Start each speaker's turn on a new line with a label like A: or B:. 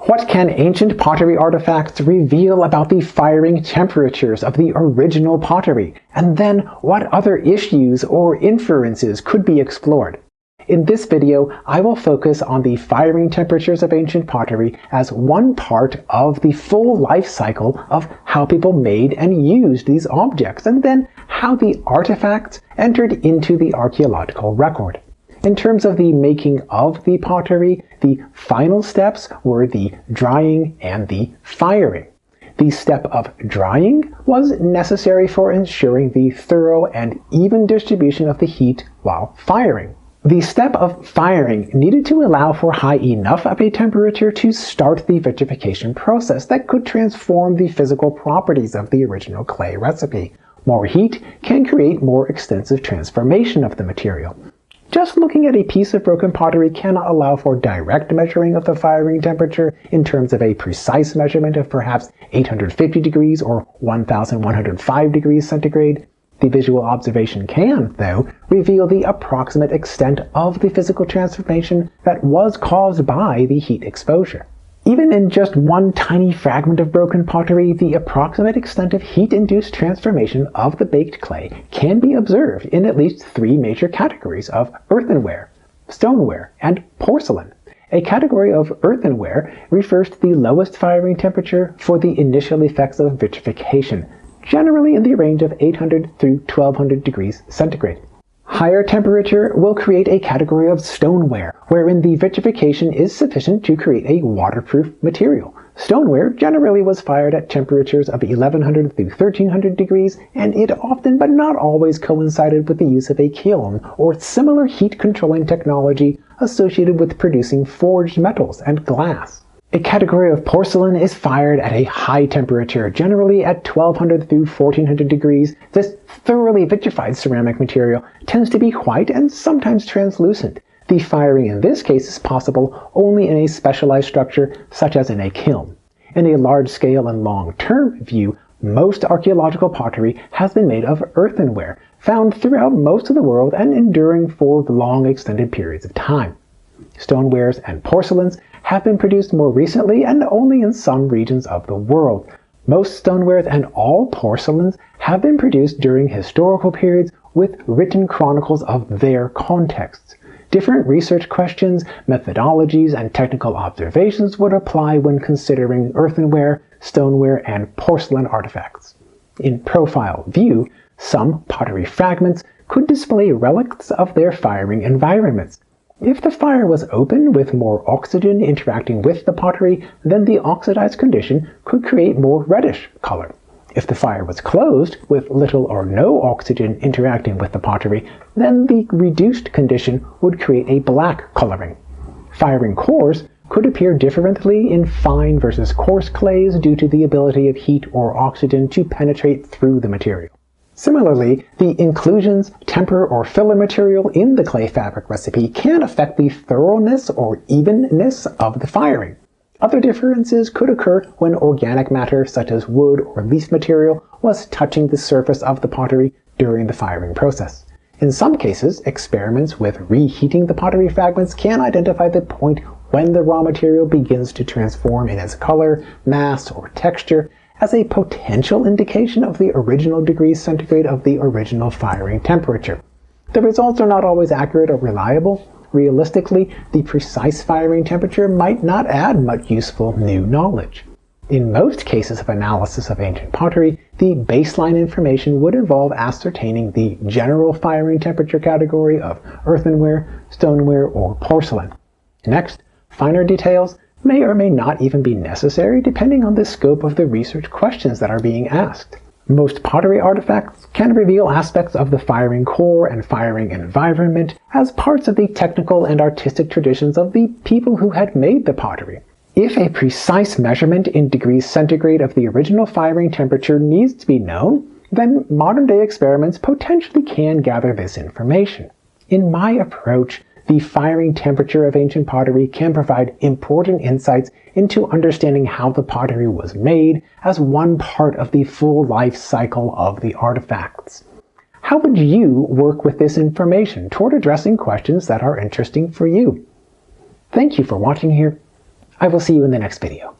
A: What can ancient pottery artifacts reveal about the firing temperatures of the original pottery? And then what other issues or inferences could be explored? In this video, I will focus on the firing temperatures of ancient pottery as one part of the full life cycle of how people made and used these objects, and then how the artifacts entered into the archaeological record. In terms of the making of the pottery, the final steps were the drying and the firing. The step of drying was necessary for ensuring the thorough and even distribution of the heat while firing. The step of firing needed to allow for high enough of a temperature to start the vitrification process that could transform the physical properties of the original clay recipe. More heat can create more extensive transformation of the material. Just looking at a piece of broken pottery cannot allow for direct measuring of the firing temperature in terms of a precise measurement of perhaps 850 degrees or 1105 degrees centigrade. The visual observation can, though, reveal the approximate extent of the physical transformation that was caused by the heat exposure. Even in just one tiny fragment of broken pottery, the approximate extent of heat-induced transformation of the baked clay can be observed in at least three major categories of earthenware, stoneware, and porcelain. A category of earthenware refers to the lowest firing temperature for the initial effects of vitrification, generally in the range of 800 through 1200 degrees centigrade. Higher temperature will create a category of stoneware, wherein the vitrification is sufficient to create a waterproof material. Stoneware generally was fired at temperatures of 1100 through 1300 degrees, and it often but not always coincided with the use of a kiln or similar heat-controlling technology associated with producing forged metals and glass. A category of porcelain is fired at a high temperature, generally at 1200 through 1400 degrees. This thoroughly vitrified ceramic material tends to be white and sometimes translucent. The firing in this case is possible only in a specialized structure, such as in a kiln. In a large-scale and long-term view, most archaeological pottery has been made of earthenware, found throughout most of the world and enduring for long extended periods of time. Stonewares and porcelains have been produced more recently and only in some regions of the world. Most stonewares and all porcelains have been produced during historical periods with written chronicles of their contexts. Different research questions, methodologies, and technical observations would apply when considering earthenware, stoneware, and porcelain artifacts. In profile view, some pottery fragments could display relics of their firing environments. If the fire was open with more oxygen interacting with the pottery, then the oxidized condition could create more reddish color. If the fire was closed with little or no oxygen interacting with the pottery, then the reduced condition would create a black coloring. Firing cores could appear differently in fine versus coarse clays due to the ability of heat or oxygen to penetrate through the material. Similarly, the inclusions, temper, or filler material in the clay fabric recipe can affect the thoroughness or evenness of the firing. Other differences could occur when organic matter such as wood or leaf material was touching the surface of the pottery during the firing process. In some cases, experiments with reheating the pottery fragments can identify the point when the raw material begins to transform in its color, mass, or texture, as a potential indication of the original degrees centigrade of the original firing temperature. The results are not always accurate or reliable. Realistically, the precise firing temperature might not add much useful new knowledge. In most cases of analysis of ancient pottery, the baseline information would involve ascertaining the general firing temperature category of earthenware, stoneware, or porcelain. Next, finer details may or may not even be necessary depending on the scope of the research questions that are being asked. Most pottery artifacts can reveal aspects of the firing core and firing environment as parts of the technical and artistic traditions of the people who had made the pottery. If a precise measurement in degrees centigrade of the original firing temperature needs to be known, then modern-day experiments potentially can gather this information. In my approach, the firing temperature of ancient pottery can provide important insights into understanding how the pottery was made as one part of the full life cycle of the artifacts. How would you work with this information toward addressing questions that are interesting for you? Thank you for watching here. I will see you in the next video.